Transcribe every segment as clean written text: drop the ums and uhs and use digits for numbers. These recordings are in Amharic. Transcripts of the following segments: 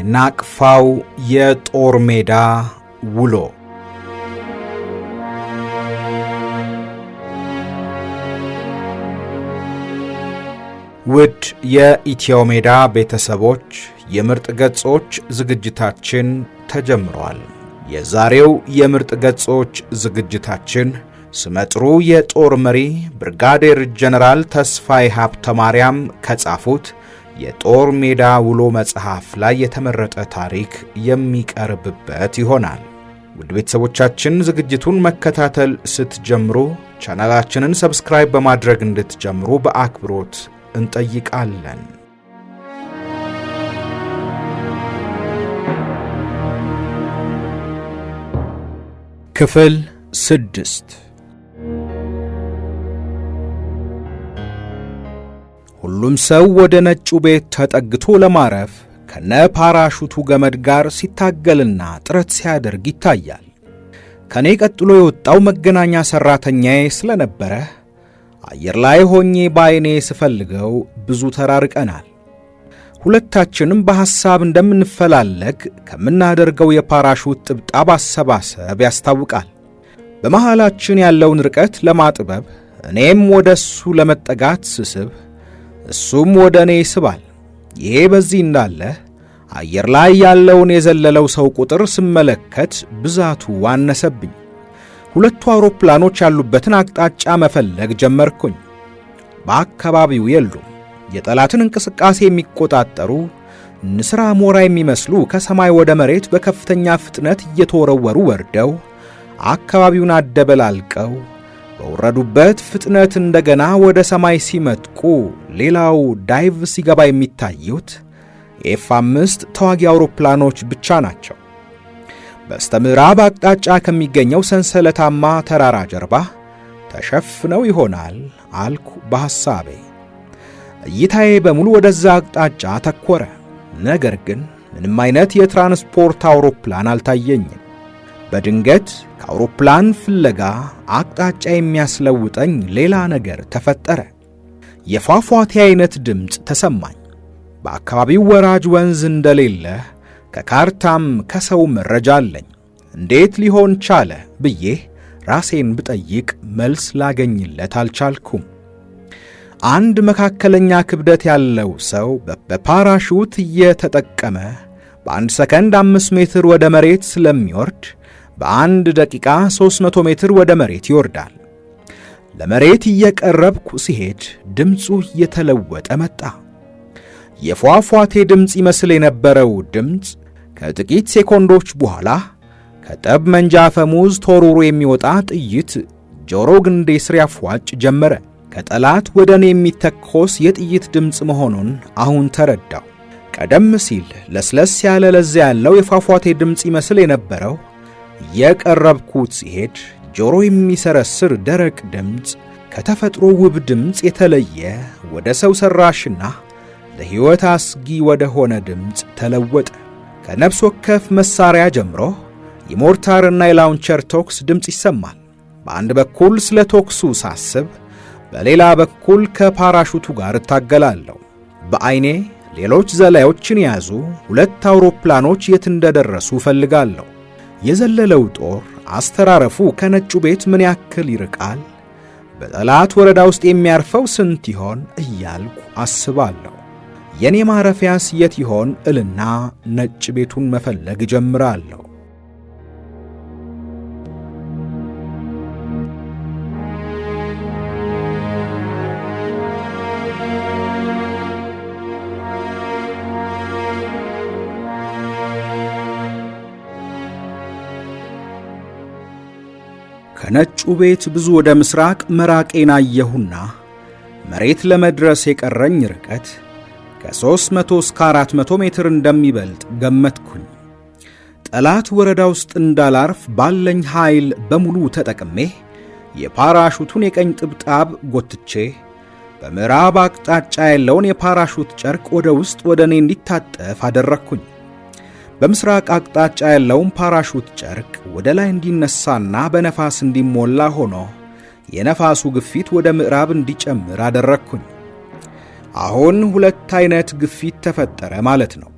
የናቅፋው የጦር ሜዳ ውሎ። ውድ የኢትዮ ሜዳ ቤተሰቦች የምርጥ ገጾች ዝግጅታችን ተጀምሯል። የዛሬው የምርጥ ገጾች ዝግጅታችን ስመጥሩ የጦር መሪ ብርጋዴር ጀነራል ተስፋዬ ሀብተማርያም ከጻፉት የጦር ሜዳ ውሎ መጽሐፍ ላይ የተመረጠ ታሪክ የሚቀርብበት ይሆናል። ውድ ቤተሰቦቻችን ዝግጅቱን መከታተል ስትጀምሩ ቻናላችንን ሰብስክራይብ በማድረግ እንድትጀምሩ በአክብሮት እንጠይቃለን። ክፍል 6። ሁሉም ሰው ወደ ነጩ ቤት ተጠግቶ ለማረፍ ከነ ፓራሹቱ ገመድ ጋር ሲታገልና ጥረት ሲያደርግ ይታያል። ከኔ ቀጥሎ የወጣው መገናኛ ሰራተኛዬ ስለነበረ አየር ላይ ሆኜ ባይኔ ስፈልገው ብዙ ተራርቀናል። ሁለታችንም በሐሳብ እንደምንፈላለግ ከምናደርገው የፓራሹት ጥብጣብ አሰባሰብ ያስታውቃል። በመሃላችን ያለውን ርቀት ለማጥበብ እኔም ወደሱ ለመጠጋት ስስብ እሱም ወደ እኔ ይስባል። ይሄ በዚህ እንዳለ አየር ላይ ያለውን የዘለለው ሰው ቁጥር ስመለከት ብዛቱ አነሰብኝ። ሁለቱ አውሮፕላኖች ያሉበትን አቅጣጫ መፈለግ ጀመርኩኝ። በአካባቢው የሉም። የጠላትን እንቅስቃሴ የሚቆጣጠሩ ንስር አሞራ የሚመስሉ ከሰማይ ወደ መሬት በከፍተኛ ፍጥነት እየተወረወሩ ወርደው አካባቢውን አደበላልቀው በወረዱበት ፍጥነት እንደገና ወደ ሰማይ ሲመጥቁ ሌላው ዳይቭ ሲገባ የሚታዩት ኤፍ-5 ተዋጊ አውሮፕላኖች ብቻ ናቸው። በስተምዕራብ አቅጣጫ ከሚገኘው ሰንሰለታማ ተራራ ጀርባ ተሸፍነው ይሆናል አልኩ በሐሳቤ። እይታዬ በሙሉ ወደዛ አቅጣጫ ተኮረ። ነገር ግን ምንም አይነት የትራንስፖርት አውሮፕላን አልታየኝም። በድንገት ከአውሮፕላን ፍለጋ አቅጣጫ የሚያስለውጠኝ ሌላ ነገር ተፈጠረ። የፏፏቴ አይነት ድምፅ ተሰማኝ። በአካባቢው ወራጅ ወንዝ እንደሌለ ከካርታም ከሰው መረጃ አለኝ። እንዴት ሊሆን ቻለ ብዬ ራሴን ብጠይቅ መልስ ላገኝለት አልቻልኩም። አንድ መካከለኛ ክብደት ያለው ሰው በፓራሹት እየተጠቀመ በአንድ ሰከንድ 5 ሜትር ወደ መሬት ስለሚወርድ በአንድ ደቂቃ 300 ሜትር ወደ መሬት ይወርዳል። ለመሬት እየቀረብኩ ሲሄድ ድምፁ እየተለወጠ መጣ። የፏፏቴ ድምፅ ይመስል የነበረው ድምፅ ከጥቂት ሴኮንዶች በኋላ ከጠብ መንጃ አፈሙዝ ተወርውሮ የሚወጣ ጥይት ጆሮ ግንዴ ስር ያፏጭ ጀመረ። ከጠላት ወደ እኔ የሚተኮስ የጥይት ድምፅ መሆኑን አሁን ተረዳው። ቀደም ሲል ለስለስ ያለ ለዛ ያለው የፏፏቴ ድምፅ ይመስል የነበረው የቀረብኩት ሲሄድ ጆሮ የሚሰረስር ደረቅ ድምፅ ከተፈጥሮ ውብ ድምፅ የተለየ ወደ ሰው ሰራሽና ለሕይወት አስጊ ወደ ሆነ ድምፅ ተለወጠ። ከነፍስ ወከፍ መሳሪያ ጀምሮ የሞርታርና የላውንቸር ቶክስ ድምፅ ይሰማል። በአንድ በኩል ስለ ቶክሱ ሳስብ፣ በሌላ በኩል ከፓራሹቱ ጋር እታገላለሁ። በዐይኔ ሌሎች ዘላዮችን የያዙ 2 አውሮፕላኖች የት እንደደረሱ እፈልጋለሁ። የዘለለው ጦር አስተራረፉ ከነጩ ቤት ምን ያክል ይርቃል? በጠላት ወረዳ ውስጥ የሚያርፈው ስንት ይሆን እያልኩ አስባለሁ። የኔ ማረፊያስ የት ይሆን እልና ነጭ ቤቱን መፈለግ ጀምራለሁ። ከነጩ ቤት ብዙ ወደ ምስራቅ መራቄን አየሁና መሬት ለመድረስ የቀረኝ ርቀት ከ300 እስከ 400 ሜትር እንደሚበልጥ ገመትኩኝ። ጠላት ወረዳ ውስጥ እንዳላርፍ ባለኝ ኃይል በሙሉ ተጠቅሜ የፓራሹቱን የቀኝ ጥብጣብ ጎትቼ በምዕራብ አቅጣጫ ያለውን የፓራሹት ጨርቅ ወደ ውስጥ ወደ እኔ እንዲታጠፍ አደረግኩኝ። በምስራቅ አቅጣጫ ያለውን ፓራሹት ጨርቅ ወደ ላይ እንዲነሳና በነፋስ እንዲሞላ ሆኖ የነፋሱ ግፊት ወደ ምዕራብ እንዲጨምር አደረግኩኝ። አሁን 2 አይነት ግፊት ተፈጠረ ማለት ነው።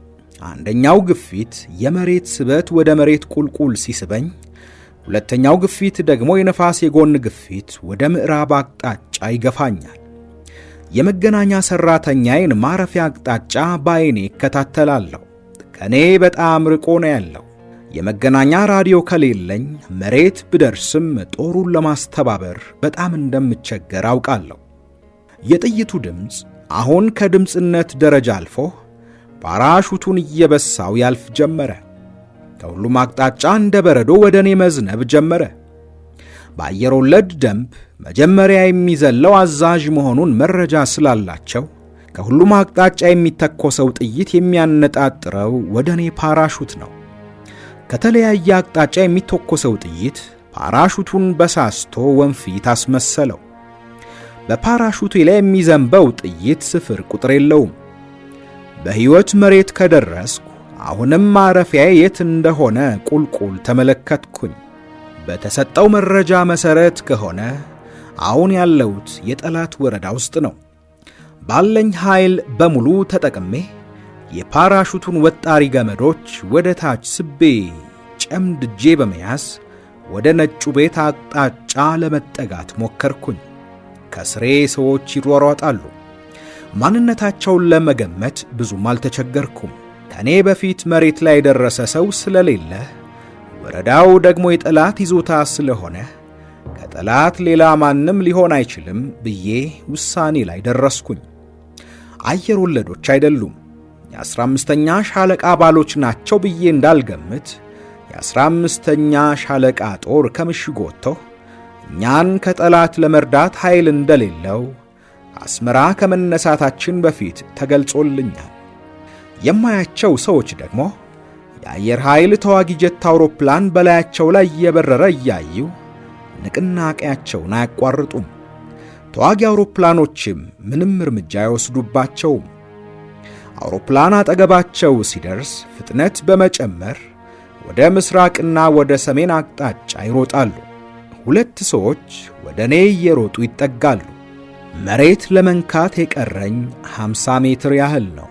አንደኛው ግፊት የመሬት ስበት ወደ መሬት ቁልቁል ሲስበኝ፣ ሁለተኛው ግፊት ደግሞ የነፋስ የጎን ግፊት ወደ ምዕራብ አቅጣጫ ይገፋኛል። የመገናኛ ሠራተኛዬን ማረፊያ አቅጣጫ በዓይኔ እከታተላለሁ። ከኔ በጣም ርቆ ነው ያለው። የመገናኛ ራዲዮ ከሌለኝ መሬት ብደርስም ጦሩን ለማስተባበር በጣም እንደምቸገር አውቃለሁ። የጥይቱ ድምፅ አሁን ከድምፅነት ደረጃ አልፎ ፓራሹቱን እየበሳው ያልፍ ጀመረ። ከሁሉም አቅጣጫ እንደ በረዶ ወደ እኔ መዝነብ ጀመረ። በአየር ወለድ ደንብ መጀመሪያ የሚዘለው አዛዥ መሆኑን መረጃ ስላላቸው ከሁሉም አቅጣጫ የሚተኮሰው ጥይት የሚያነጣጥረው ወደ እኔ ፓራሹት ነው። ከተለያየ አቅጣጫ የሚተኮሰው ጥይት ፓራሹቱን በሳስቶ ወንፊት አስመሰለው። በፓራሹቱ ላይ የሚዘንበው ጥይት ስፍር ቁጥር የለውም። በሕይወት መሬት ከደረስኩ አሁንም ማረፊያዬ የት እንደሆነ ቁልቁል ተመለከትኩኝ። በተሰጠው መረጃ መሠረት ከሆነ አሁን ያለሁት የጠላት ወረዳ ውስጥ ነው። ባለኝ ኃይል በሙሉ ተጠቅሜ የፓራሹቱን ወጣሪ ገመዶች ወደ ታች ስቤ ጨምድጄ በመያዝ ወደ ነጩ ቤት አቅጣጫ ለመጠጋት ሞከርኩኝ። ከስሬ ሰዎች ይሯሯጣሉ። ማንነታቸውን ለመገመት ብዙም አልተቸገርኩም። ከኔ በፊት መሬት ላይ የደረሰ ሰው ስለሌለ፣ ወረዳው ደግሞ የጠላት ይዞታ ስለሆነ ከጠላት ሌላ ማንም ሊሆን አይችልም ብዬ ውሳኔ ላይ ደረስኩኝ። አየር ወለዶች አይደሉም፣ የ15ኛ ሻለቃ አባሎች ናቸው ብዬ እንዳልገምት የ15ኛ ሻለቃ ጦር ከምሽግ ወጥቶ እኛን ከጠላት ለመርዳት ኃይል እንደሌለው አስመራ ከመነሳታችን በፊት ተገልጾልኛል። የማያቸው ሰዎች ደግሞ የአየር ኃይል ተዋጊ ጀት አውሮፕላን በላያቸው ላይ እየበረረ እያዩ ንቅናቄያቸውን አያቋርጡም። ተዋጊ አውሮፕላኖችም ምንም እርምጃ አይወስዱባቸውም። አውሮፕላን አጠገባቸው ሲደርስ ፍጥነት በመጨመር ወደ ምስራቅና ወደ ሰሜን አቅጣጫ ይሮጣሉ። ሁለት ሰዎች ወደ እኔ እየሮጡ ይጠጋሉ። መሬት ለመንካት የቀረኝ 50 ሜትር ያህል ነው።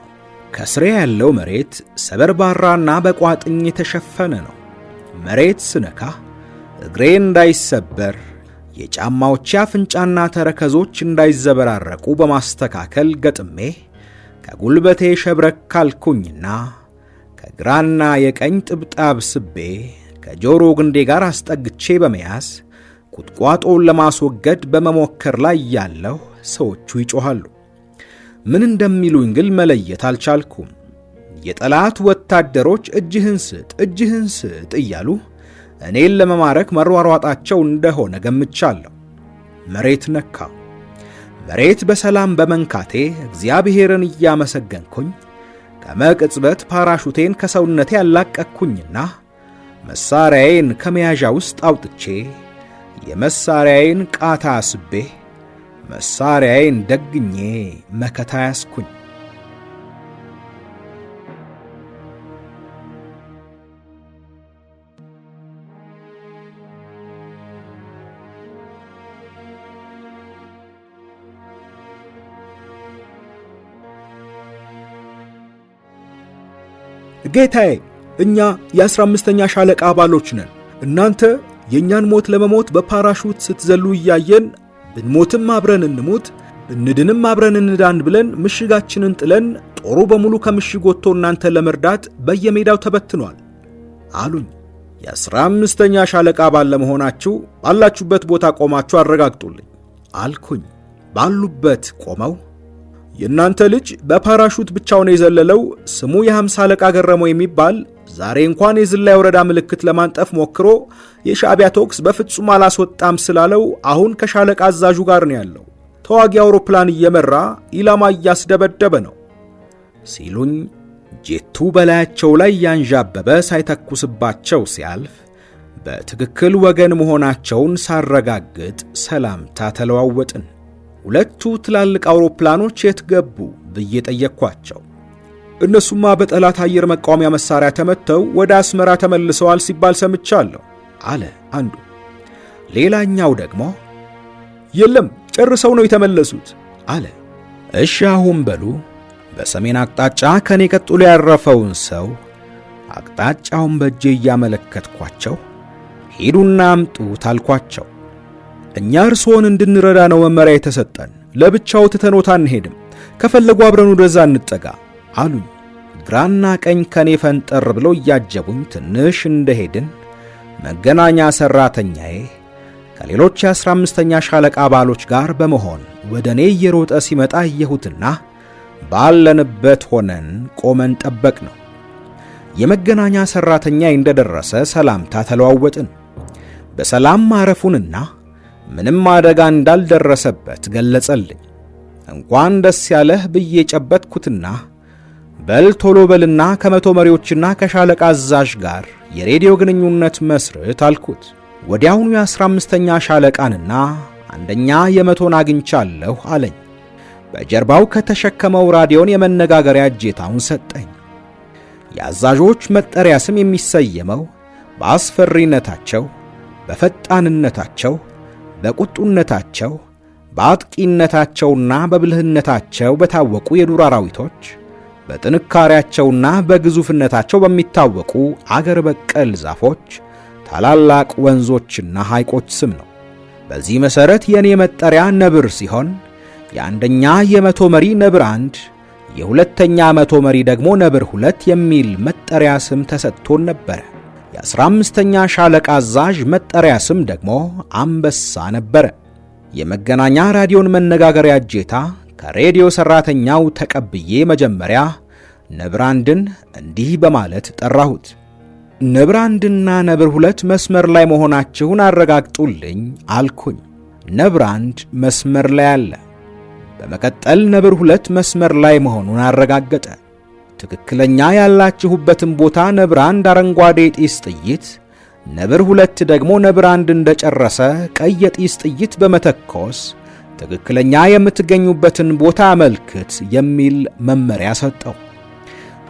ከስሬ ያለው መሬት ሰበርባራና በቋጥኝ የተሸፈነ ነው። መሬት ስነካ እግሬ እንዳይሰበር የጫማዎቼ አፍንጫና ተረከዞች እንዳይዘበራረቁ በማስተካከል ገጥሜ ከጉልበቴ ሸብረክ ካልኩኝና ከግራና የቀኝ ጥብጣብ ስቤ ከጆሮ ግንዴ ጋር አስጠግቼ በመያዝ ቁጥቋጦውን ለማስወገድ በመሞከር ላይ ያለሁ ሰዎቹ ይጮኻሉ። ምን እንደሚሉኝ ግን መለየት አልቻልኩም። የጠላት ወታደሮች እጅህን ስጥ እያሉ እኔን ለመማረክ መሯሯጣቸው እንደሆነ ገምቻለሁ። መሬት ነካ። መሬት በሰላም በመንካቴ እግዚአብሔርን እያመሰገንኩኝ ከመቅጽበት ፓራሹቴን ከሰውነቴ ያላቀቅኩኝና መሳሪያዬን ከመያዣ ውስጥ አውጥቼ የመሳሪያዬን ቃታ ስቤ መሳሪያዬን ደግኜ መከታ ያስኩኝ። ጌታዬ፣ እኛ የ15ኛ ሻለቃ አባሎች ነን። እናንተ የእኛን ሞት ለመሞት በፓራሹት ስትዘሉ እያየን ብንሞትም አብረን እንሞት ብንድንም አብረን እንዳን ብለን ምሽጋችንን ጥለን ጦሩ በሙሉ ከምሽግ ወጥቶ እናንተ ለመርዳት በየሜዳው ተበትኗል አሉኝ። የ15ኛ ሻለቃ አባል ለመሆናችሁ ባላችሁበት ቦታ ቆማችሁ አረጋግጡልኝ አልኩኝ። ባሉበት ቆመው የእናንተ ልጅ በፓራሹት ብቻውን የዘለለው ስሙ የ50 አለቃ ገረመው የሚባል ዛሬ እንኳን የዝላይ ወረዳ ምልክት ለማንጠፍ ሞክሮ የሻዕቢያ ተኩስ በፍጹም አላስወጣም ስላለው አሁን ከሻለቃ አዛዡ ጋር ነው ያለው። ተዋጊ አውሮፕላን እየመራ ኢላማ እያስደበደበ ነው ሲሉኝ፣ ጄቱ በላያቸው ላይ ያንዣበበ ሳይተኩስባቸው ሲያልፍ በትክክል ወገን መሆናቸውን ሳረጋግጥ ሰላምታ ተለዋወጥን። ሁለቱ ትላልቅ አውሮፕላኖች የት ገቡ ብዬ ጠየቅኳቸው። እነሱማ በጠላት አየር መቃወሚያ መሳሪያ ተመተው ወደ አስመራ ተመልሰዋል ሲባል ሰምቻለሁ አለ አንዱ። ሌላኛው ደግሞ የለም ጨርሰው ነው የተመለሱት አለ። እሺ አሁን በሉ በሰሜን አቅጣጫ ከኔ ቀጥሎ ያረፈውን ሰው አቅጣጫውን በእጄ እያመለከትኳቸው ሂዱና አምጡት አልኳቸው። እኛ እርስዎን እንድንረዳ ነው መመሪያ የተሰጠን፣ ለብቻው ትተኖት አንሄድም፣ ከፈለጉ አብረን ወደዛ እንጠጋ አሉኝ። ግራና ቀኝ ከኔ ፈንጠር ብለው እያጀቡኝ ትንሽ እንደሄድን መገናኛ ሠራተኛዬ ከሌሎች የ15ኛ ሻለቃ አባሎች ጋር በመሆን ወደ እኔ እየሮጠ ሲመጣ አየሁትና ባለንበት ሆነን ቆመን ጠበቅ ነው። የመገናኛ ሠራተኛ እንደደረሰ ሰላምታ ተለዋወጥን። በሰላም ማረፉንና ምንም አደጋ እንዳልደረሰበት ገለጸልኝ። እንኳን ደስ ያለህ ብዬ ጨበጥኩትና በል ቶሎ በልና ከመቶ መሪዎችና ከሻለቃ አዛዥ ጋር የሬዲዮ ግንኙነት መስርት አልኩት። ወዲያውኑ የ15ኛ ሻለቃንና አንደኛ የመቶን አግኝቻለሁ አለኝ። በጀርባው ከተሸከመው ራዲዮን የመነጋገሪያ እጀታውን ሰጠኝ። የአዛዦች መጠሪያ ስም የሚሰየመው በአስፈሪነታቸው፣ በፈጣንነታቸው፣ በቁጡነታቸው፣ በአጥቂነታቸውና በብልህነታቸው በታወቁ የዱር አራዊቶች፣ በጥንካሬያቸውና በግዙፍነታቸው በሚታወቁ አገር በቀል ዛፎች፣ ታላላቅ ወንዞችና ሐይቆች ስም ነው። በዚህ መሠረት የእኔ መጠሪያ ነብር ሲሆን የአንደኛ የመቶ መሪ ነብር 1፣ የሁለተኛ መቶ መሪ ደግሞ ነብር 2 የሚል መጠሪያ ስም ተሰጥቶን ነበረ። የ15ኛ ሻለቃ አዛዥ መጠሪያ ስም ደግሞ አንበሳ ነበረ። የመገናኛ ራዲዮን መነጋገሪያ እጀታ ከሬዲዮ ሠራተኛው ተቀብዬ መጀመሪያ ነብር 1ን እንዲህ በማለት ጠራሁት። ነብር 1ና ነብር 2 መስመር ላይ መሆናችሁን አረጋግጡልኝ አልኩኝ። ነብር 1 መስመር ላይ አለ። በመቀጠል ነብር 2 መስመር ላይ መሆኑን አረጋገጠ። ትክክለኛ ያላችሁበትን ቦታ ነብር 1 አረንጓዴ ጢስ ጥይት፣ ነብር 2 ደግሞ ነብር 1 እንደጨረሰ ቀይ የጢስ ጥይት በመተኮስ ትክክለኛ የምትገኙበትን ቦታ አመልክት የሚል መመሪያ ሰጠው።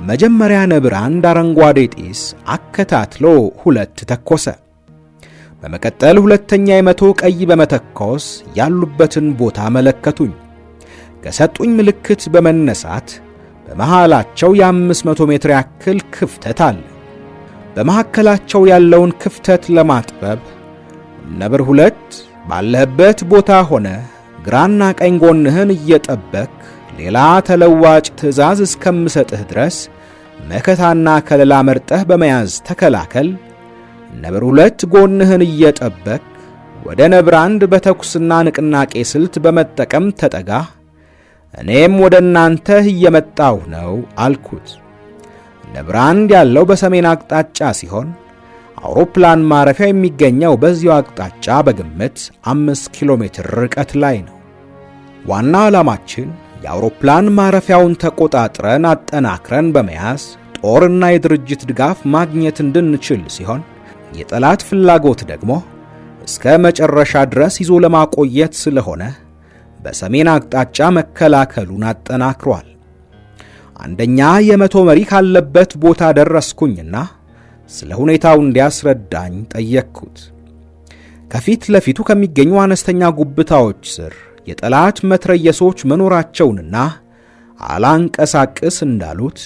መጀመሪያ ነብር 1 አረንጓዴ ጢስ አከታትሎ 2 ተኮሰ። በመቀጠል ሁለተኛ የመቶ ቀይ በመተኮስ ያሉበትን ቦታ መለከቱኝ። ከሰጡኝ ምልክት በመነሳት በመሃላቸው የ500 ሜትር ያክል ክፍተት አለ። በመሃከላቸው ያለውን ክፍተት ለማጥበብ ነብር 2 ባለህበት ቦታ ሆነ ግራና ቀኝ ጎንህን እየጠበቅ ሌላ ተለዋጭ ትዕዛዝ እስከምሰጥህ ድረስ መከታና ከለላ መርጠህ በመያዝ ተከላከል። ነብር 2 ጎንህን እየጠበቅ ወደ ነብር 1 በተኩስና ንቅናቄ ስልት በመጠቀም ተጠጋ፣ እኔም ወደ እናንተ እየመጣሁ ነው አልኩት። ነብር 1 ያለው በሰሜን አቅጣጫ ሲሆን አውሮፕላን ማረፊያ የሚገኘው በዚያው አቅጣጫ በግምት 5 ኪሎ ሜትር ርቀት ላይ ነው። ዋና ዓላማችን የአውሮፕላን ማረፊያውን ተቆጣጥረን አጠናክረን በመያዝ ጦርና የድርጅት ድጋፍ ማግኘት እንድንችል ሲሆን የጠላት ፍላጎት ደግሞ እስከ መጨረሻ ድረስ ይዞ ለማቆየት ስለሆነ በሰሜን አቅጣጫ መከላከሉን አጠናክሯል። አንደኛ የመቶ መሪ ካለበት ቦታ ደረስኩኝና ስለ ሁኔታው እንዲያስረዳኝ ጠየቅኩት። ከፊት ለፊቱ ከሚገኙ አነስተኛ ጉብታዎች ስር የጠላት መትረየሶች መኖራቸውንና አላንቀሳቅስ እንዳሉት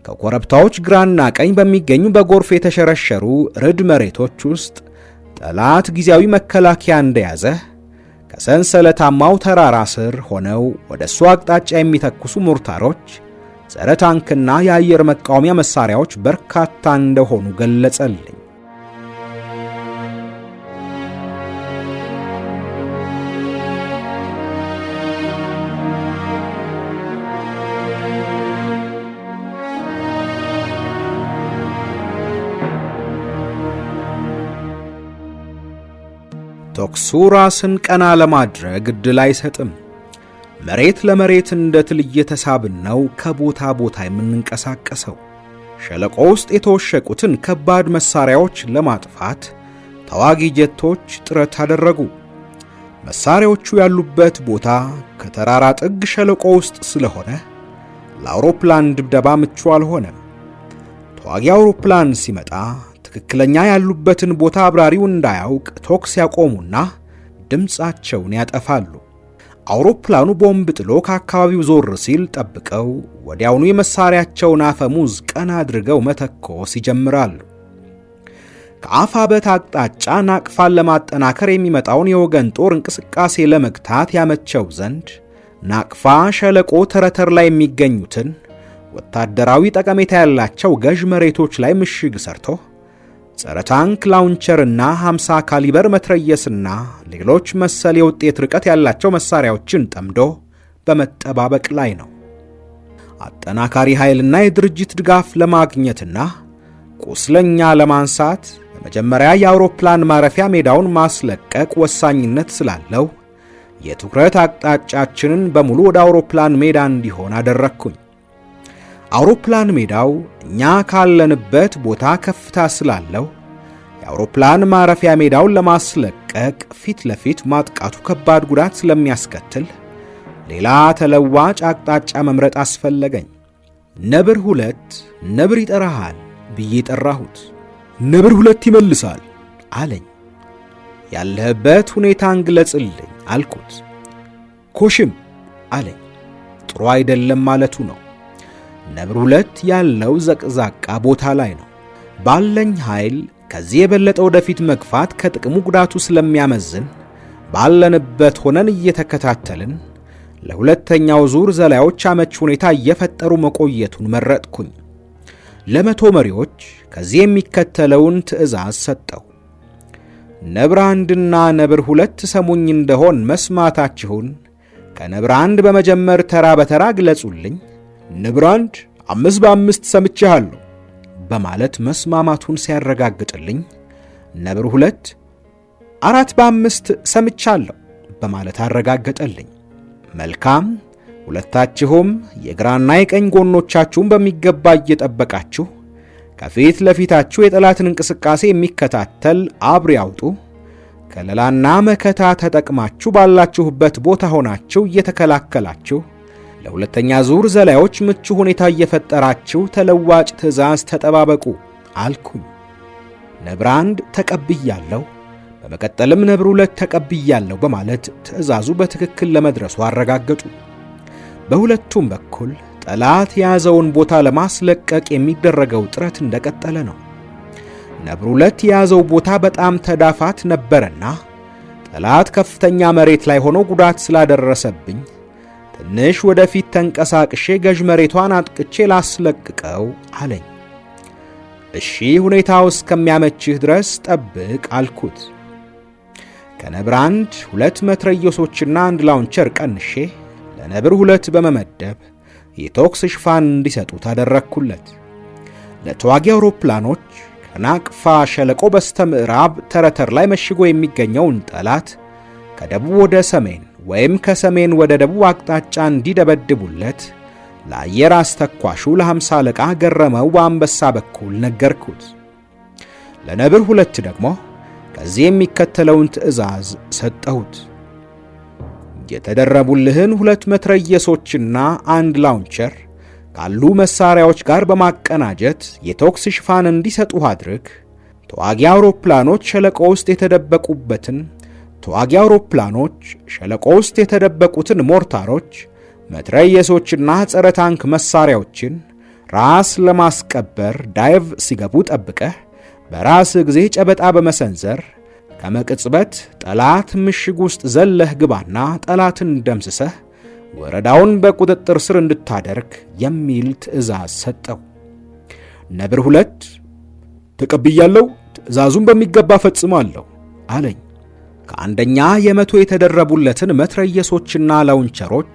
ከኮረብታዎች ግራና ቀኝ በሚገኙ በጎርፍ የተሸረሸሩ ርድ መሬቶች ውስጥ ጠላት ጊዜያዊ መከላከያ እንደያዘ ከሰንሰለታማው ተራራ ስር ሆነው ወደ እሱ አቅጣጫ የሚተኩሱ ሞርታሮች፣ ጸረ ታንክና የአየር መቃወሚያ መሳሪያዎች በርካታ እንደሆኑ ገለጸልኝ። ተኩሱ ራስን ቀና ለማድረግ ዕድል አይሰጥም። መሬት ለመሬት እንደ ትል እየተሳብን ነው ከቦታ ቦታ የምንንቀሳቀሰው። ሸለቆ ውስጥ የተወሸቁትን ከባድ መሳሪያዎች ለማጥፋት ተዋጊ ጀቶች ጥረት አደረጉ። መሳሪያዎቹ ያሉበት ቦታ ከተራራ ጥግ ሸለቆ ውስጥ ስለሆነ ለአውሮፕላን ድብደባ ምቹ አልሆነም። ተዋጊ አውሮፕላን ሲመጣ ትክክለኛ ያሉበትን ቦታ አብራሪው እንዳያውቅ ተኩስ ያቆሙና ድምፃቸውን ያጠፋሉ። አውሮፕላኑ ቦምብ ጥሎ ከአካባቢው ዞር ሲል ጠብቀው ወዲያውኑ የመሳሪያቸውን አፈሙዝ ቀና አድርገው መተኮስ ይጀምራሉ። ከአፋበት አቅጣጫ ናቅፋን ለማጠናከር የሚመጣውን የወገን ጦር እንቅስቃሴ ለመግታት ያመቸው ዘንድ ናቅፋ ሸለቆ ተረተር ላይ የሚገኙትን ወታደራዊ ጠቀሜታ ያላቸው ገዥ መሬቶች ላይ ምሽግ ሰርቶ ጸረ ታንክ ላውንቸርና 50 ካሊበር መትረየስና ሌሎች መሰል የውጤት ርቀት ያላቸው መሳሪያዎችን ጠምዶ በመጠባበቅ ላይ ነው። አጠናካሪ ኃይልና የድርጅት ድጋፍ ለማግኘትና ቁስለኛ ለማንሳት በመጀመሪያ የአውሮፕላን ማረፊያ ሜዳውን ማስለቀቅ ወሳኝነት ስላለው የትኩረት አቅጣጫችንን በሙሉ ወደ አውሮፕላን ሜዳ እንዲሆን አደረግኩኝ። አውሮፕላን ሜዳው እኛ ካለንበት ቦታ ከፍታ ስላለው የአውሮፕላን ማረፊያ ሜዳውን ለማስለቀቅ ፊት ለፊት ማጥቃቱ ከባድ ጉዳት ስለሚያስከትል ሌላ ተለዋጭ አቅጣጫ መምረጥ አስፈለገኝ። ነብር 2 ነብር ይጠራሃል ብዬ ጠራሁት። ነብር 2 ይመልሳል አለኝ። ያለህበት ሁኔታን ግለጽልኝ አልኩት። ኮሽም አለኝ። ጥሩ አይደለም ማለቱ ነው። ነብር 2 ያለው ዘቅዛቃ ቦታ ላይ ነው። ባለኝ ኃይል ከዚህ የበለጠ ወደፊት መግፋት ከጥቅሙ ጉዳቱ ስለሚያመዝን ባለንበት ሆነን እየተከታተልን ለሁለተኛው ዙር ዘላዮች አመች ሁኔታ እየፈጠሩ መቆየቱን መረጥኩኝ። ለመቶ መሪዎች ከዚህ የሚከተለውን ትዕዛዝ ሰጠው። ነብር 1ና ነብር 2 ሰሙኝ እንደሆን መስማታችሁን ከነብር 1 በመጀመር ተራ በተራ ግለጹልኝ። ነብር 1 5 በ5 ሰምቻለሁ በማለት መስማማቱን ሲያረጋግጥልኝ፣ ነብር 2 4 በ5 ሰምቻለሁ በማለት አረጋገጠልኝ። መልካም፣ ሁለታችሁም የግራና የቀኝ ጎኖቻችሁን በሚገባ እየጠበቃችሁ ከፊት ለፊታችሁ የጠላትን እንቅስቃሴ የሚከታተል አብሪ አውጡ። ከለላና መከታ ተጠቅማችሁ ባላችሁበት ቦታ ሆናችሁ እየተከላከላችሁ ለሁለተኛ ዙር ዘላዮች ምቹ ሁኔታ እየፈጠራችሁ ተለዋጭ ትዕዛዝ ተጠባበቁ አልኩኝ። ነብር 1 ተቀብያለሁ፣ በመቀጠልም ነብር 2 ተቀብያለሁ በማለት ትዕዛዙ በትክክል ለመድረሱ አረጋገጡ። በሁለቱም በኩል ጠላት የያዘውን ቦታ ለማስለቀቅ የሚደረገው ጥረት እንደቀጠለ ነው። ነብር 2 የያዘው ቦታ በጣም ተዳፋት ነበርና ጠላት ከፍተኛ መሬት ላይ ሆኖ ጉዳት ስላደረሰብኝ ትንሽ ወደፊት ተንቀሳቅሼ ገዥ መሬቷን አጥቅቼ ላስለቅቀው አለኝ። እሺ፣ ሁኔታው እስከሚያመችህ ድረስ ጠብቅ አልኩት። ከነብር 1 2 መትረየሶችና 1 ላውንቸር ቀንሼ ለነብር 2 በመመደብ የቶክስ ሽፋን እንዲሰጡት አደረግኩለት። ለተዋጊ አውሮፕላኖች ከናቅፋ ሸለቆ በስተ ምዕራብ ተረተር ላይ መሽጎ የሚገኘውን ጠላት ከደቡብ ወደ ሰሜን ወይም ከሰሜን ወደ ደቡብ አቅጣጫ እንዲደበድቡለት ለአየር አስተኳሹ ለ50 አለቃ ገረመው በአንበሳ በኩል ነገርኩት። ለነብር 2 ደግሞ ከዚህ የሚከተለውን ትዕዛዝ ሰጠሁት። የተደረቡልህን 2 መትረየሶችና 1 ላውንቸር ካሉ መሳሪያዎች ጋር በማቀናጀት የቶክስ ሽፋን እንዲሰጡህ አድርግ። ተዋጊ አውሮፕላኖች ሸለቆ ውስጥ የተደበቁትን ሞርታሮች፣ መትረየሶችና ጸረ ታንክ መሳሪያዎችን ራስ ለማስቀበር ዳይቭ ሲገቡ ጠብቀህ በራስ ጊዜ ጨበጣ በመሰንዘር ከመቅጽበት ጠላት ምሽግ ውስጥ ዘለህ ግባና ጠላትን ደምስሰህ ወረዳውን በቁጥጥር ስር እንድታደርግ የሚል ትዕዛዝ ሰጠው። ነብር 2 ተቀብያለሁ፣ ትዕዛዙን በሚገባ ፈጽማለሁ አለኝ። ከአንደኛ የመቶ የተደረቡለትን መትረየሶችና ላውንቸሮች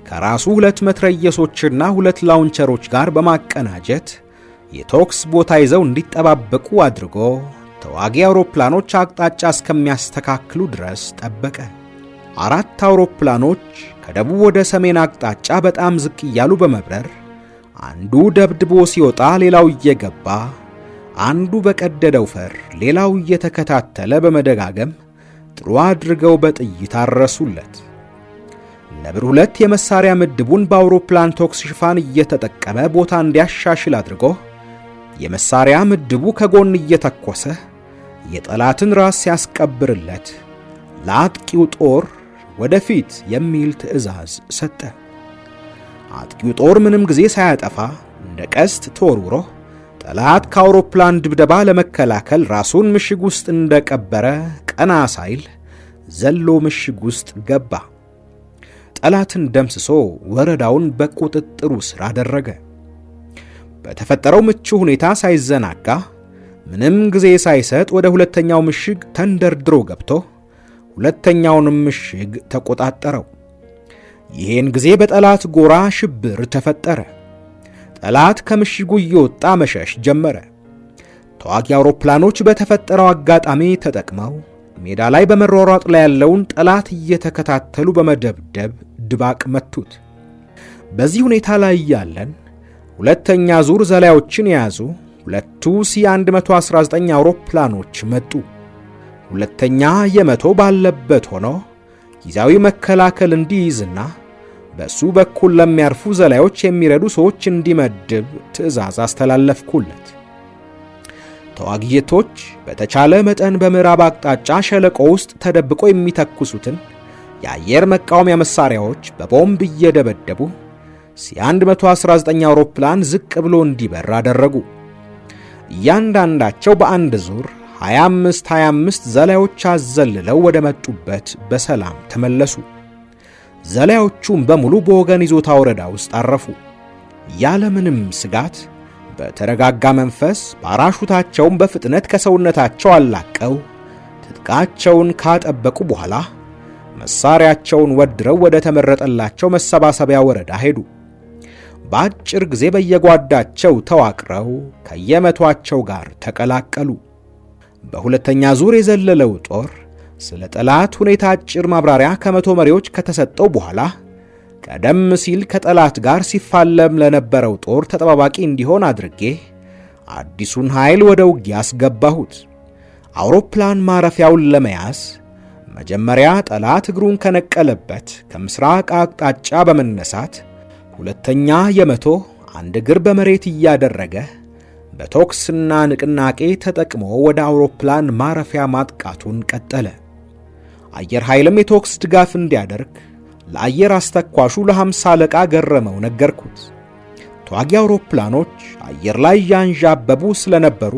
ከራሱ 2 መትረየሶችና 2 ላውንቸሮች ጋር በማቀናጀት የቶክስ ቦታ ይዘው እንዲጠባበቁ አድርጎ ተዋጊ አውሮፕላኖች አቅጣጫ እስከሚያስተካክሉ ድረስ ጠበቀ። 4 አውሮፕላኖች ከደቡብ ወደ ሰሜን አቅጣጫ በጣም ዝቅ እያሉ በመብረር አንዱ ደብድቦ ሲወጣ ሌላው እየገባ፣ አንዱ በቀደደው ፈር ሌላው እየተከታተለ በመደጋገም ጥሩ አድርገው በጥይት አረሱለት። ነብር 2 የመሳሪያ ምድቡን በአውሮፕላን ቶክስ ሽፋን እየተጠቀመ ቦታ እንዲያሻሽል አድርጎ የመሳሪያ ምድቡ ከጎን እየተኮሰ የጠላትን ራስ ሲያስቀብርለት ለአጥቂው ጦር ወደፊት የሚል ትዕዛዝ ሰጠ። አጥቂው ጦር ምንም ጊዜ ሳያጠፋ እንደ ቀስት ተወርውሮ ጠላት ከአውሮፕላን ድብደባ ለመከላከል ራሱን ምሽግ ውስጥ እንደቀበረ ቀና ሳይል ዘሎ ምሽግ ውስጥ ገባ። ጠላትን ደምስሶ ወረዳውን በቁጥጥሩ ስር አደረገ። በተፈጠረው ምቹ ሁኔታ ሳይዘናጋ ምንም ጊዜ ሳይሰጥ ወደ ሁለተኛው ምሽግ ተንደርድሮ ገብቶ ሁለተኛውንም ምሽግ ተቆጣጠረው። ይህን ጊዜ በጠላት ጎራ ሽብር ተፈጠረ። ጠላት ከምሽጉ እየወጣ መሸሽ ጀመረ። ተዋጊ አውሮፕላኖች በተፈጠረው አጋጣሚ ተጠቅመው ሜዳ ላይ በመሯሯጥ ላይ ያለውን ጠላት እየተከታተሉ በመደብደብ ድባቅ መቱት። በዚህ ሁኔታ ላይ ያለን ሁለተኛ ዙር ዘላዮችን የያዙ ሁለቱ ሲ119 አውሮፕላኖች መጡ። ሁለተኛ የመቶ ባለበት ሆኖ ጊዜያዊ መከላከል እንዲይዝና በሱ በኩል ለሚያርፉ ዘላዮች የሚረዱ ሰዎች እንዲመድብ ትዕዛዝ አስተላለፍኩለት። ተዋጊ ጀቶች በተቻለ መጠን በምዕራብ አቅጣጫ ሸለቆ ውስጥ ተደብቆ የሚተኩሱትን የአየር መቃወሚያ መሳሪያዎች በቦምብ እየደበደቡ ሲ119 አውሮፕላን ዝቅ ብሎ እንዲበር አደረጉ። እያንዳንዳቸው በአንድ ዙር 25 ዘላዮች አዘልለው ወደ መጡበት በሰላም ተመለሱ። ዘላዮቹም በሙሉ በወገን ይዞታ ወረዳ ውስጥ አረፉ። ያለምንም ስጋት በተረጋጋ መንፈስ ፓራሹታቸውን በፍጥነት ከሰውነታቸው አላቀው ትጥቃቸውን ካጠበቁ በኋላ መሳሪያቸውን ወድረው ወደ ተመረጠላቸው መሰባሰቢያ ወረዳ ሄዱ። በአጭር ጊዜ በየጓዳቸው ተዋቅረው ከየመቷቸው ጋር ተቀላቀሉ። በሁለተኛ ዙር የዘለለው ጦር ስለ ጠላት ሁኔታ አጭር ማብራሪያ ከመቶ መሪዎች ከተሰጠው በኋላ ቀደም ሲል ከጠላት ጋር ሲፋለም ለነበረው ጦር ተጠባባቂ እንዲሆን አድርጌ አዲሱን ኃይል ወደ ውጊያ አስገባሁት። አውሮፕላን ማረፊያውን ለመያዝ መጀመሪያ ጠላት እግሩን ከነቀለበት ከምስራቅ አቅጣጫ በመነሳት ሁለተኛ የመቶ አንድ እግር በመሬት እያደረገ በቶክስና ንቅናቄ ተጠቅሞ ወደ አውሮፕላን ማረፊያ ማጥቃቱን ቀጠለ። አየር ኃይልም የቶክስ ድጋፍ እንዲያደርግ ለአየር አስተኳሹ ለ50 አለቃ ገረመው ነገርኩት። ተዋጊ አውሮፕላኖች አየር ላይ ያንዣበቡ ስለነበሩ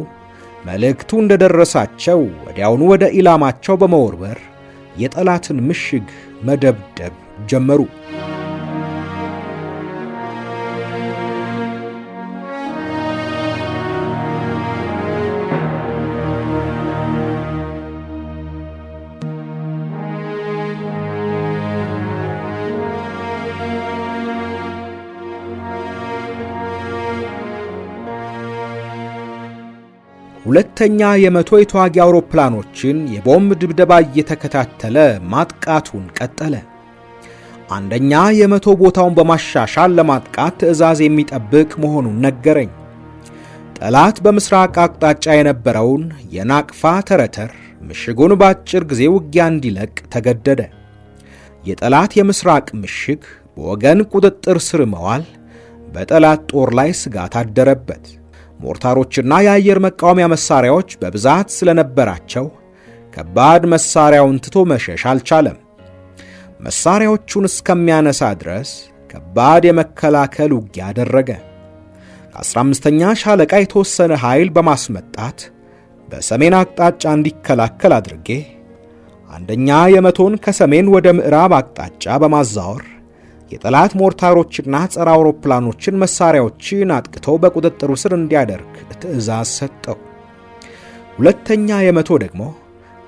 መልእክቱ እንደደረሳቸው ወዲያውኑ ወደ ኢላማቸው በመወርወር የጠላትን ምሽግ መደብደብ ጀመሩ። ሁለተኛ የመቶ የተዋጊ አውሮፕላኖችን የቦምብ ድብደባ እየተከታተለ ማጥቃቱን ቀጠለ። አንደኛ የመቶ ቦታውን በማሻሻል ለማጥቃት ትዕዛዝ የሚጠብቅ መሆኑን ነገረኝ። ጠላት በምስራቅ አቅጣጫ የነበረውን የናቅፋ ተረተር ምሽጉን በአጭር ጊዜ ውጊያ እንዲለቅ ተገደደ። የጠላት የምስራቅ ምሽግ በወገን ቁጥጥር ስር መዋል በጠላት ጦር ላይ ስጋት አደረበት። ሞርታሮችና የአየር መቃወሚያ መሳሪያዎች በብዛት ስለነበራቸው ከባድ መሳሪያውን ትቶ መሸሽ አልቻለም። መሳሪያዎቹን እስከሚያነሳ ድረስ ከባድ የመከላከል ውጊያ አደረገ። ከ15ኛ ሻለቃ የተወሰነ ኃይል በማስመጣት በሰሜን አቅጣጫ እንዲከላከል አድርጌ አንደኛ የመቶን ከሰሜን ወደ ምዕራብ አቅጣጫ በማዛወር የጠላት ሞርታሮችና ጸረ አውሮፕላኖችን መሳሪያዎችን አጥቅቶ በቁጥጥሩ ስር እንዲያደርግ ትዕዛዝ ሰጠው። ሁለተኛ የመቶ ደግሞ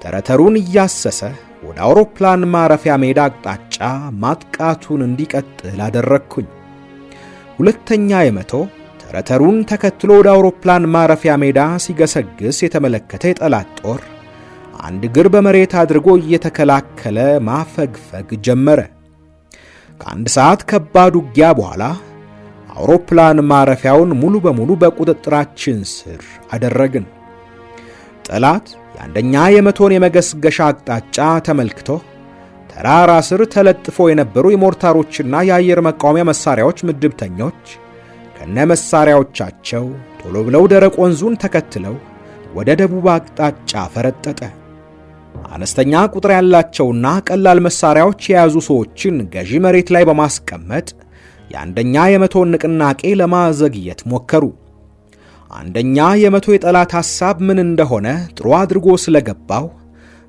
ተረተሩን እያሰሰ ወደ አውሮፕላን ማረፊያ ሜዳ አቅጣጫ ማጥቃቱን እንዲቀጥል አደረግኩኝ። ሁለተኛ የመቶ ተረተሩን ተከትሎ ወደ አውሮፕላን ማረፊያ ሜዳ ሲገሰግስ የተመለከተ የጠላት ጦር አንድ እግር በመሬት አድርጎ እየተከላከለ ማፈግፈግ ጀመረ። ከአንድ ሰዓት ከባድ ውጊያ በኋላ አውሮፕላን ማረፊያውን ሙሉ በሙሉ በቁጥጥራችን ስር አደረግን። ጠላት የአንደኛ የመቶን የመገስገሻ አቅጣጫ ተመልክቶ ተራራ ስር ተለጥፎ የነበሩ የሞርታሮችና የአየር መቃወሚያ መሳሪያዎች ምድብተኞች ከነመሳሪያዎቻቸው ቶሎ ብለው ደረቅ ወንዙን ተከትለው ወደ ደቡብ አቅጣጫ ፈረጠጠ። አነስተኛ ቁጥር ያላቸውና ቀላል መሳሪያዎች የያዙ ሰዎችን ገዢ መሬት ላይ በማስቀመጥ የአንደኛ የመቶውን ንቅናቄ ለማዘግየት ሞከሩ። አንደኛ የመቶ የጠላት ሐሳብ ምን እንደሆነ ጥሩ አድርጎ ስለገባው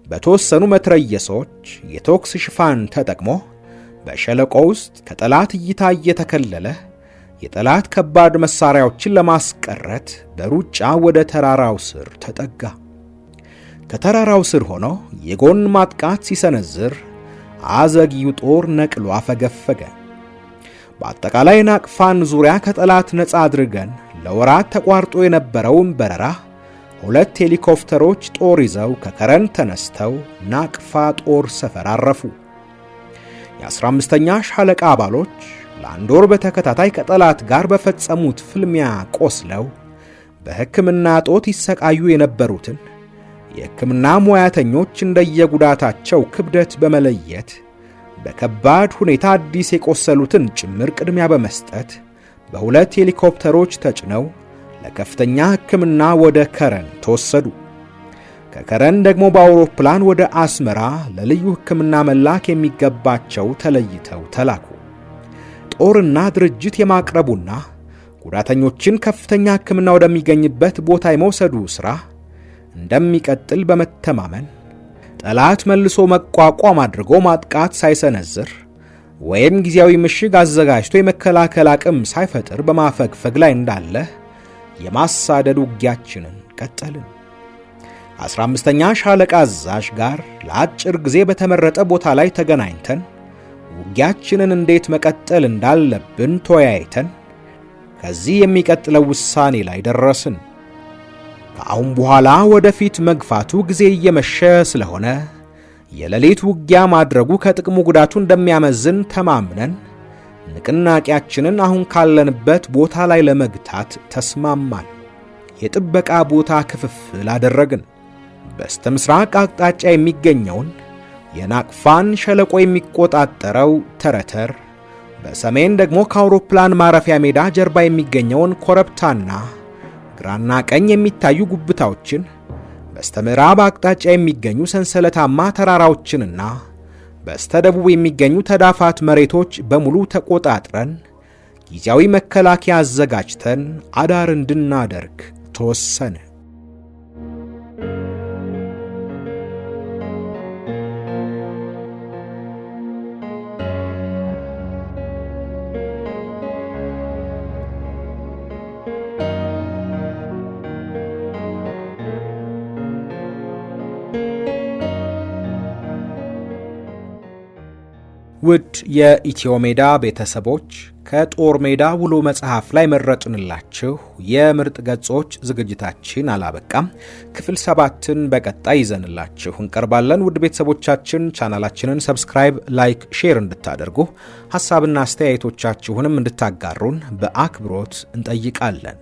በተወሰኑ መትረየሶች የተኩስ ሽፋን ተጠቅሞ በሸለቆ ውስጥ ከጠላት እይታ እየተከለለ የጠላት ከባድ መሳሪያዎችን ለማስቀረት በሩጫ ወደ ተራራው ስር ተጠጋ። ከተራራው ስር ሆኖ የጎን ማጥቃት ሲሰነዝር አዘጊው ጦር ነቅሎ አፈገፈገ። በአጠቃላይ ናቅፋን ዙሪያ ከጠላት ነፃ አድርገን ለወራት ተቋርጦ የነበረውን በረራ 2 ሄሊኮፕተሮች ጦር ይዘው ከከረን ተነስተው ናቅፋ ጦር ሰፈር አረፉ። የ15ኛ ሻለቃ አባሎች ለአንድ ወር በተከታታይ ከጠላት ጋር በፈጸሙት ፍልሚያ ቆስለው በሕክምና እጦት ይሰቃዩ የነበሩትን የሕክምና ሙያተኞች እንደየጉዳታቸው ክብደት በመለየት በከባድ ሁኔታ አዲስ የቆሰሉትን ጭምር ቅድሚያ በመስጠት በ2 ሄሊኮፕተሮች ተጭነው ለከፍተኛ ሕክምና ወደ ከረን ተወሰዱ። ከከረን ደግሞ በአውሮፕላን ወደ አስመራ ለልዩ ሕክምና መላክ የሚገባቸው ተለይተው ተላኩ። ጦርና ድርጅት የማቅረቡና ጉዳተኞችን ከፍተኛ ሕክምና ወደሚገኝበት ቦታ የመውሰዱ ሥራ እንደሚቀጥል በመተማመን ጠላት መልሶ መቋቋም አድርጎ ማጥቃት ሳይሰነዝር ወይም ጊዜያዊ ምሽግ አዘጋጅቶ የመከላከል አቅም ሳይፈጥር በማፈግፈግ ላይ እንዳለ የማሳደድ ውጊያችንን ቀጠልን። 15ኛ ሻለቃ አዛዥ ጋር ለአጭር ጊዜ በተመረጠ ቦታ ላይ ተገናኝተን ውጊያችንን እንዴት መቀጠል እንዳለብን ተወያይተን ከዚህ የሚቀጥለው ውሳኔ ላይ ደረስን። ከአሁን በኋላ ወደፊት መግፋቱ ጊዜ እየመሸ ስለሆነ የሌሊት ውጊያ ማድረጉ ከጥቅሙ ጉዳቱ እንደሚያመዝን ተማምነን ንቅናቄያችንን አሁን ካለንበት ቦታ ላይ ለመግታት ተስማማን። የጥበቃ ቦታ ክፍፍል አደረግን። በስተ ምስራቅ አቅጣጫ የሚገኘውን የናቅፋን ሸለቆ የሚቆጣጠረው ተረተር፣ በሰሜን ደግሞ ከአውሮፕላን ማረፊያ ሜዳ ጀርባ የሚገኘውን ኮረብታና ግራና ቀኝ የሚታዩ ጉብታዎችን፣ በስተምዕራብ አቅጣጫ የሚገኙ ሰንሰለታማ ተራራዎችንና በስተደቡብ የሚገኙ ተዳፋት መሬቶች በሙሉ ተቆጣጥረን ጊዜያዊ መከላከያ አዘጋጅተን አዳር እንድናደርግ ተወሰነ። ውድ የኢትዮ ሜዳ ቤተሰቦች ከጦር ሜዳ ውሎ መጽሐፍ ላይ መረጥንላችሁ የምርጥ ገጾች ዝግጅታችን አላበቃም። ክፍል 7ን በቀጣይ ይዘንላችሁ እንቀርባለን። ውድ ቤተሰቦቻችን ቻናላችንን ሰብስክራይብ፣ ላይክ፣ ሼር እንድታደርጉ ሐሳብና አስተያየቶቻችሁንም እንድታጋሩን በአክብሮት እንጠይቃለን።